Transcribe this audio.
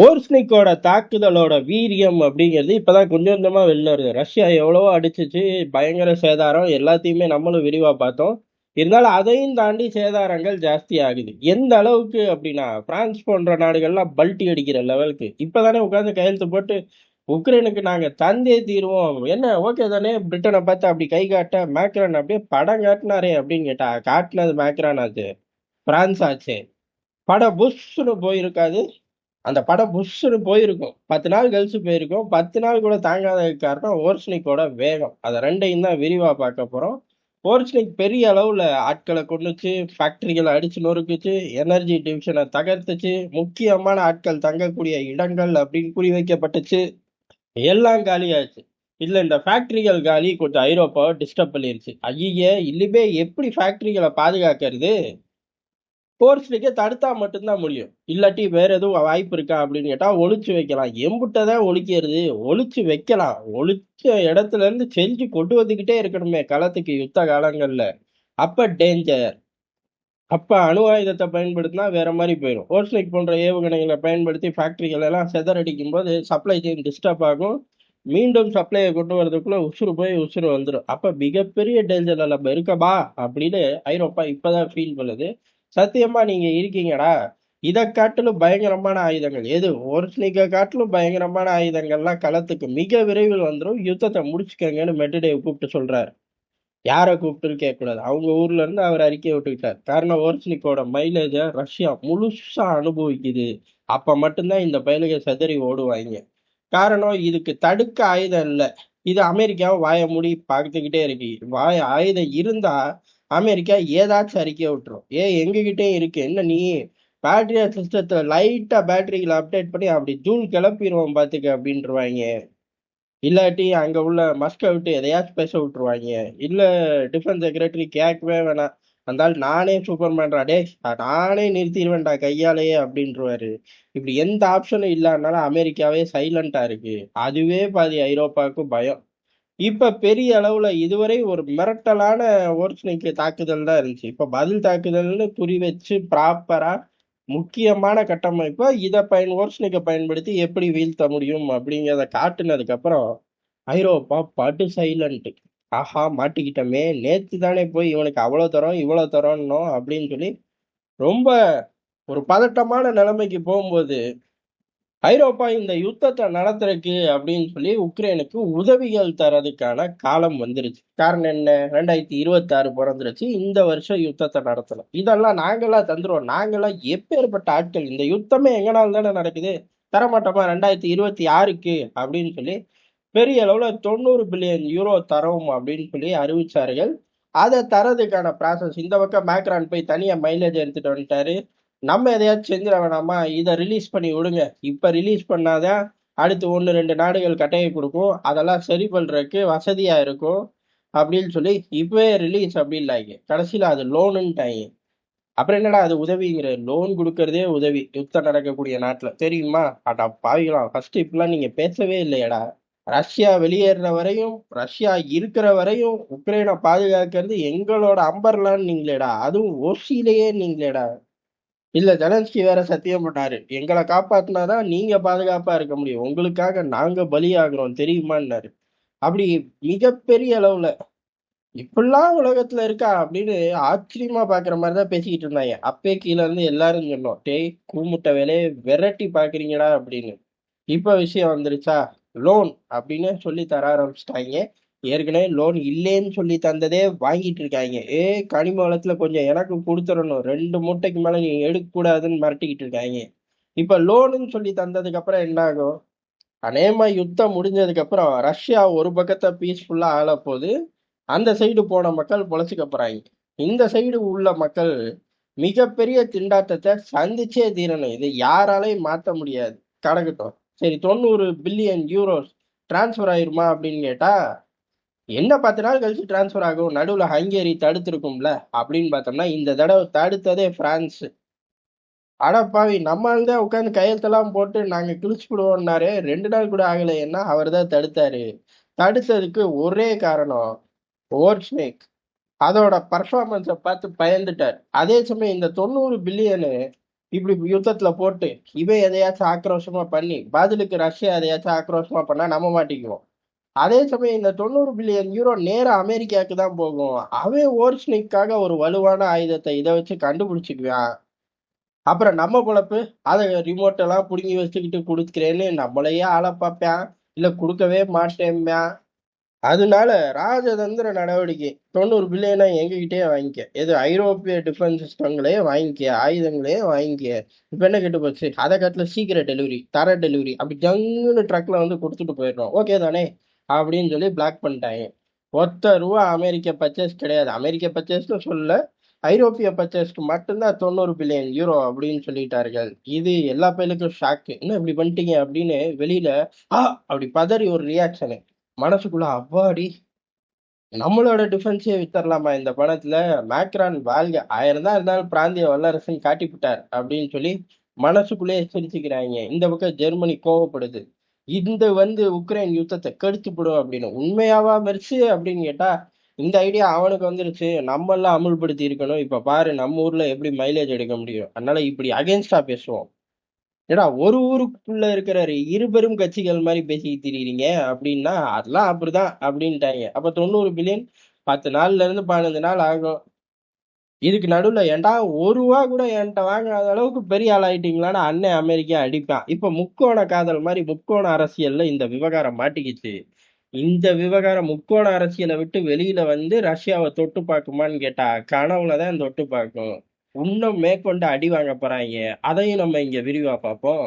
போர்ஸ்னிக்கோட தாக்குதலோட வீரியம் அப்படிங்கிறது இப்பதான் கொஞ்சம் கொஞ்சமா வெளில வருது. ரஷ்யா எவ்வளவோ அடிச்சுச்சு, பயங்கர சேதாரம், எல்லாத்தையுமே நம்மளும் விரிவா பார்த்தோம். இருந்தாலும் அதையும் தாண்டி சேதாரங்கள் ஜாஸ்தி ஆகுது. எந்த அளவுக்கு அப்படின்னா, பிரான்ஸ் போன்ற நாடுகள்லாம் பல்ட்டி அடிக்கிற லெவலுக்கு இப்பதானே உட்கார்ந்து கையெழுத்து போட்டு உக்ரைனுக்கு நாங்க தந்தே தீருவோம். என்ன ஓகே தானே? பிரிட்டனை பார்த்து அப்படி கை காட்ட மேக்ரான் அப்படியே படம் காட்டினாரே அப்படின்னு கேட்டா, காட்டினது மேக்ரான் ஆச்சு, பிரான்ஸ் ஆச்சு. படம் புஷ்ஷுன்னு போயிருக்காது. அந்த படம் புஷ்ஷுன்னு போயிருக்கும். 10 நாள் கழிச்சு போயிருக்கும். 10 நாள் கூட தாங்காததுக்கு காரணம் ஓர்ஸ்னிக்கோட வேகம். அத 2யும் தான் விரிவா பார்க்க போறோம். ஓர்ஸ்னிக் பெரிய அளவுல ஆட்களை கொன்னுச்சு, ஃபேக்டரிகளை அடிச்சு நொறுக்குச்சு, எனர்ஜி டிவிஷனை தகர்த்துச்சு, முக்கியமான ஆட்கள் தங்கக்கூடிய இடங்கள் அப்படின்னு குறி வைக்கப்பட்டுச்சு. எல்லாம் காலியாச்சு. இல்ல இந்த ஃபேக்டரிகள் காலி கொஞ்சம் ஐரோப்பாவை டிஸ்டர்ப் பண்ணிருச்சு. ஐயே இனிமே எப்படி ஃபேக்டரிகளை பாதுகாக்கிறது? போர்ஸ்லிக்கே தடுத்தா மட்டும்தான் முடியும். இல்லாட்டி வேற எதுவும் வாய்ப்பு இருக்கா அப்படின்னு கேட்டா ஒளிச்சு வைக்கலாம். எம்புட்டதான் ஒளிக்கிறது? ஒளிச்சு வைக்கலாம். ஒளிச்ச இடத்துல இருந்து செஞ்சு கொண்டு வந்துகிட்டே இருக்கணுமே களத்துக்கு யுத்த காலங்கள்ல. அப்ப டேஞ்சர். அப்ப அணு ஆயுதத்தை பயன்படுத்தினா வேற மாதிரி போயிடும். போர்ஸ்லிக் போன்ற ஏவுகணைகளை பயன்படுத்தி ஃபேக்டரிகள் எல்லாம் செதறடிக்கும் போது சப்ளை செயின் டிஸ்டர்ப் ஆகும். மீண்டும் சப்ளையை கொண்டு வரதுக்குள்ள உசுறு போய் உசுறு வந்துடும். அப்ப மிகப்பெரிய டேஞ்சர்ல நம்ம இருக்கபா அப்படின்னு ஐரோப்பா இப்பதான் ஃபீல் பண்ணுது. சத்தியமா நீங்க இருக்கீங்கடா. இதை காட்டிலும் பயங்கரமான ஆயுதங்கள் எது? ஒரு ஸ்னீக்கை காட்டிலும் பயங்கரமான ஆயுதங்கள்லாம் களத்துக்கு மிக விரைவில் வந்துடும். யுத்தத்தை முடிச்சுக்கங்கன்னு மெட்டடேவ் கூப்பிட்டு சொல்றாரு. யாரை கூப்பிட்டுன்னு கேட்கக்கூடாது. அவங்க ஊர்ல இருந்து அவர் அறிக்கையை விட்டுக்கிட்டார். காரணம் ஓர்ஸ்னிக்கோட மைலேஜை ரஷ்யா முழுசா அனுபவிக்குது. அப்ப மட்டும்தான் இந்த பயலுக செதறி ஓடுவாங்க. காரணம் இதுக்கு தடுக்க ஆயுதம் இல்லை. இது அமெரிக்காவும் வாயை மூடி பார்த்துக்கிட்டே இருக்கு. ஆயுதம் இருந்தா அமெரிக்கா ஏதாச்சும் அறிக்கை விட்டுரும். எங்ககிட்டே இருக்கு, என்ன நீ பேட்டரியா சிஸ்டத்தை லைட்டா பேட்டரிகளை அப்டேட் பண்ணி அப்படி ஜூல் கிளப்பிடுவோம் பாத்துக்க அப்படின்ட்டுருவாங்க. இல்லாட்டி அங்க உள்ள மஸ்கை விட்டு எதையாச்சும் பேச விட்டுருவாங்க. இல்ல டிஃபென்ஸ் செக்ரட்டரி கேட்கவே வேணாம், அந்த ஆள் நானே சூப்பர்மேன்டா, டே நானே நிறுத்திடுவேன்டா கையாலேயே அப்படின்ட்டுருவாரு. இப்படி எந்த ஆப்ஷனும் இல்லாதனால அமெரிக்காவே சைலண்டா இருக்கு. அதுவே பாதி ஐரோப்பாவுக்கும் பயம். இப்ப பெரிய அளவுல இதுவரை ஒரு மிரட்டலான ஓர்ஸ்னிக்கு தாக்குதல் தான் இருந்துச்சு. இப்ப பதில் தாக்குதல்னு குறி வச்சு ப்ராப்பரா முக்கியமான கட்டமைப்பா ஓர்ஸ்னிக்கை பயன்படுத்தி எப்படி வீழ்த்த முடியும் அப்படிங்கிறத காட்டுனதுக்கு அப்புறம் ஐரோப்பா படு சைலண்ட். ஆஹா மாட்டிக்கிட்டோமே, நேத்து தானே போய் இவனுக்கு அவ்வளவு தரோம் இவ்வளவு தரோம்னோம் அப்படின்னு சொல்லி ரொம்ப ஒரு பதட்டமான நிலைமைக்கு போகும்போது ஐரோப்பா இந்த யுத்தத்தை நடத்துறதுக்கு அப்படின்னு சொல்லி உக்ரைனுக்கு உதவிகள் தரதுக்கான காலம் வந்துருச்சு. காரணம் என்ன? 2026 பிறந்துருச்சு. இந்த வருஷம் யுத்தத்தை நடத்தணும். இதெல்லாம் நாங்களா தந்துருவோம். நாங்களாம் எப்பேற்பட்ட ஆட்கள், இந்த யுத்தமே எங்கனால தானே நடக்குது, தரமாட்டோமா 2026க்கு அப்படின்னு சொல்லி பெரிய அளவுல 90 பில்லியன் யூரோ தரோம் அப்படின்னு சொல்லி அறிவிச்சார்கள். அதை தரதுக்கான ப்ராசஸ் இந்த பக்கம் மேக்ரான் போய் தனியா மைலேஜ் எடுத்துட்டு வந்துட்டாரு. நம்ம எதையாச்சும் செஞ்சிட வேணாமா, இதை ரிலீஸ் பண்ணி விடுங்க, இப்ப ரிலீஸ் பண்ணாதான் அடுத்து 1-2 நாடுகள் கட்டையை கொடுக்கும், அதெல்லாம் சரி பண்றதுக்கு வசதியா இருக்கும் அப்படின்னு சொல்லி இப்பவே ரிலீஸ் அப்படின்லாங்க. கடைசியில அது லோனுன்ட்டாங்க. அப்புறம் என்னடா அது உதவிங்கிற? லோன் கொடுக்கறதே உதவி யுத்தம் நடக்கக்கூடிய நாட்டுல, தெரியுமா? அடா பாவிக்கலாம், ஃபர்ஸ்ட் இப்பெல்லாம் நீங்க பேசவே இல்லையடா. ரஷ்யா வெளியேற வரையும், ரஷ்யா இருக்கிற வரையும் உக்ரைனை பாதுகாக்கிறது எங்களோட அம்பர்லான்னு நீங்களேடா, அதுவும் ஓசியிலேயே நீங்களேடா. இல்ல ஜெலன்ஸ்கி வேற சத்தியம் பண்ணாரு, எங்களை காப்பாத்தினாதான் நீங்க பாதுகாப்பா இருக்க முடியும், உங்களுக்காக நாங்க பலியாகிறோம் தெரியுமான்னாரு. அப்படி மிகப்பெரிய அளவுல இப்படிலாம் உலகத்துல இருக்கா அப்படின்னு ஆச்சரியமா பாக்குற மாதிரிதான் பேசிக்கிட்டு இருந்தாங்க. அப்பே கீழ இருந்து எல்லாரும் சொன்னோம், டேய் கூமுட்ட வேலையை விரட்டி பாக்குறீங்கடா அப்படின்னு. இப்ப விஷயம் வந்துருச்சா? லோன் அப்படின்னு சொல்லி தர ஆரம்பிச்சிட்டாங்க. ஏற்கனவே லோன் இல்லைன்னு சொல்லி தந்ததே வாங்கிட்டு இருக்காங்க. கனிம வளத்துல கொஞ்சம் எனக்கு கொடுத்துடணும், 2 மூட்டைக்கு மேல நீ எடுக்க கூடாதுன்னு மிரட்டிக்கிட்டு இருக்காங்க. இப்ப லோனுன்னு சொல்லி தந்ததுக்கு அப்புறம் என்ன ஆகும்? அநேகமா யுத்தம் முடிஞ்சதுக்கு அப்புறம் ரஷ்யா ஒரு பக்கத்தை பீஸ்ஃபுல்லா ஆள போது, அந்த சைடு போன மக்கள் பொழைச்சுக்க போறாங்க. இந்த சைடு உள்ள மக்கள் மிகப்பெரிய திண்டாட்டத்தை சந்திச்சே தீரணும். இதை யாராலையும் மாத்த முடியாது. கடக்கட்டும். சரி, 90 பில்லியன் யூரோஸ் டிரான்ஸ்ஃபர் ஆயிருமா அப்படின்னு கேட்டா, என்ன 10 நாள் கழிச்சு டிரான்ஸ்ஃபர் ஆகும்? நடுவுல ஹங்கேரி தடுத்திருக்கும்ல அப்படின்னு பார்த்தோம்னா, இந்த தடவை தடுத்ததே பிரான்ஸ். அடப்பாவி, நம்மால் தான் உட்காந்து கையெழுத்தெல்லாம் போட்டு நாங்க கிழிச்சு விடுவோம்னாரு. 2 நாள் கூட ஆகலை, ஏன்னா அவர் தான் தடுத்தாரு. தடுத்ததுக்கு ஒரே காரணம், அதோட பர்ஃபார்மன்ஸை பார்த்து பயந்துட்டார். அதே சமயம் இந்த 90 பில்லியனு இப்படி யுத்தத்துல போட்டு இவன் எதையாச்சும் ஆக்ரோஷமா பண்ணி பதிலுக்கு ரஷ்யா எதையாச்சும் ஆக்ரோஷமா பண்ணா நம்ம மாட்டிக்குவோம். அதே சமயம் இந்த 90 பில்லியன் யூரோ நேரா அமெரிக்காவுக்கு தான் போகும். அவன் ஓர்ஸ்னிக்காக ஒரு வலுவான ஆயுதத்தை இதை வச்சு கண்டுபிடிச்சுக்குவான். அப்புறம் நம்ம பொழப்பு, அதை ரிமோட் எல்லாம் புடுங்கி வச்சுக்கிட்டு கொடுக்குறேன்னு நம்மளையே ஆள பார்ப்பான், இல்ல கொடுக்கவே மாட்டேன்பான். அதனால ராஜதந்திர நடவடிக்கை 90 பில்லியனை எங்ககிட்டயே வாங்கிக்க, எது ஐரோப்பிய டிஃபென்ஸ் சிஸ்டங்களே வாங்கிக்க, ஆயுதங்களே வாங்கிக்க. இப்ப என்ன கெட்டு போச்சு, அதை கட்டில சீக்கிரம் டெலிவரி தர டெலிவரி அப்படி ஜங்குன்னு ட்ரக்ல வந்து கொடுத்துட்டு போயிடுறோம், ஓகே தானே அப்படின்னு சொல்லி பிளாக் பண்ணிட்டாங்க. ₹1 அமெரிக்க பர்ச்சேஸ் கிடையாது. அமெரிக்க பர்ச்சேஸ்னு சொல்ல, ஐரோப்பிய பர்ச்சேஸ்க்கு மட்டும்தான் 90 பில்லியன் யூரோ அப்படின்னு சொல்லிட்டார்கள். இது எல்லா பயிலுக்கும் ஷாக்கு, என்ன இப்படி பண்ணிட்டீங்க அப்படின்னு வெளியில அப்படி பதறி ஒரு ரியாக்ஷனு. மனசுக்குள்ள அவ்வாடி, நம்மளோட டிஃபென்ஸே வித்தரலாமா இந்த பணத்துல, மேக்ரான் வாழ்க, 1000 தான் இருந்தாலும் பிராந்திய வல்லரசுன்னு காட்டிவிட்டார் அப்படின்னு சொல்லி மனசுக்குள்ளேயே சிரிச்சுக்கிறாங்க. இந்த பக்கம் ஜெர்மனி கோவப்படுது, இந்த உக்ரைன் யுத்தத்தை கெடுத்துப்படும் அப்படின்னு. உண்மையாவா மெர்சு அப்படின்னு கேட்டா, இந்த ஐடியா அவனுக்கு வந்துருச்சு, நம்ம எல்லாம் அமுல்படுத்தி இருக்கணும், இப்ப பாரு நம்ம ஊர்ல எப்படி மைலேஜ் எடுக்க முடியும், அதனால இப்படி அகேன்ஸ்டா பேசுவோம். ஏடா ஒரு ஊருக்குள்ள இருக்கிற இருபெரும் கட்சிகள் மாதிரி பேசிக்கிட்டு திரியுறீங்க அப்படின்னா, அதெல்லாம் அப்படிதான் அப்படின்ட்டாங்க. அப்ப 90 பில்லியன் 10 நாள்ல இருந்து 15 நாள் ஆகும். இதுக்கு நடுவுல ஏன்டா ₹1 கூட என்கிட்ட வாங்காத அளவுக்கு பெரிய ஆள் ஆயிட்டீங்களான்னு அண்ணன் அமெரிக்கா அடிப்பான். இப்ப முக்கோண காதல் மாதிரி முக்கோண அரசியல்ல இந்த விவகாரம் மாட்டிக்கிச்சு. இந்த விவகாரம் முக்கோண அரசியலை விட்டு வெளியில ரஷ்யாவை தொட்டு பார்க்குமான்னு கேட்டா, கனவுலதான் தொட்டு பார்க்கும். இன்னும் மேற்கொண்டு அடி வாங்க போறாங்க. அதையும் நம்ம இங்க விரிவா பார்ப்போம்.